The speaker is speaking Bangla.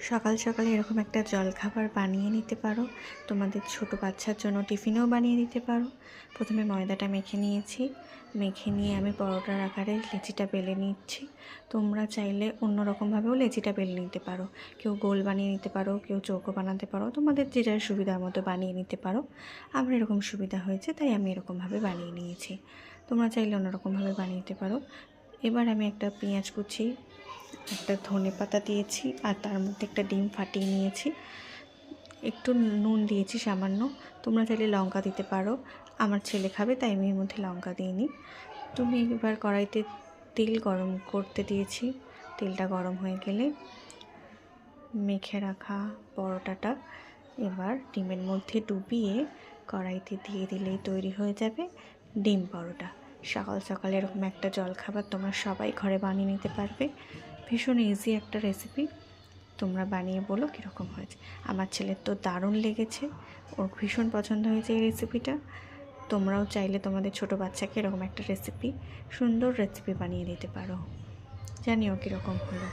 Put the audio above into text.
সকাল সকালে এরকম একটা জলখাবার বানিয়ে নিতে পারো। তোমাদের ছোট বাচ্চার জন্য টিফিনেও বানিয়ে দিতে পারো। প্রথমে ময়দাটা মেখে নিয়েছি, মেখে নিয়ে আমি পরোটার আকারে লেচিটা বেলে নিচ্ছি। তোমরা চাইলে অন্য রকমভাবেও লেচিটা বেলে নিতে পারো, কেউ গোল বানিয়ে নিতে পারো, কেউ চৌকো বানাতে পারো, তোমাদের যে যার সুবিধার মতো বানিয়ে নিতে পারো। আমার এরকম সুবিধা হয়েছে তাই আমি এরকমভাবে বানিয়ে নিয়েছি, তোমরা চাইলে অন্যরকমভাবে বানিয়ে নিতে পারো। এবার আমি একটা পেঁয়াজ কুচি, একটা ধনেপাতা দিয়েছি, আর তার মধ্যে একটা ডিম ফাটিয়ে নিয়েছি, একটু নুন দিয়েছি সামান্য। তোমরা চাইলে লঙ্কা দিতে পারো, আমার ছেলে খাবে তাই আমি এর মধ্যে লঙ্কা দিইনি। তুমি এবার কড়াইতে তেল গরম করতে দিয়েছি, তেলটা গরম হয়ে গেলে মেখে রাখা পরোটাটা এবার ডিমের মধ্যে ডুবিয়ে কড়াইতে দিয়ে দিলেই তৈরি হয়ে যাবে ডিম পরোটা। সকাল সকালে এরকম একটা জলখাবার তোমরা সবাই ঘরে বানিয়ে নিতে পারবে। ভীষণ ইজি একটা রেসিপি, তোমরা বানিয়ে বলো কীরকম হয়েছে। আমার ছেলের তো দারুণ লেগেছে, ওর ভীষণ পছন্দ হয়েছে এই রেসিপিটা। তোমরাও চাইলে তোমাদের ছোট বাচ্চাকে এরকম একটা সুন্দর রেসিপি বানিয়ে দিতে পারো। জানিও কীরকম হলো।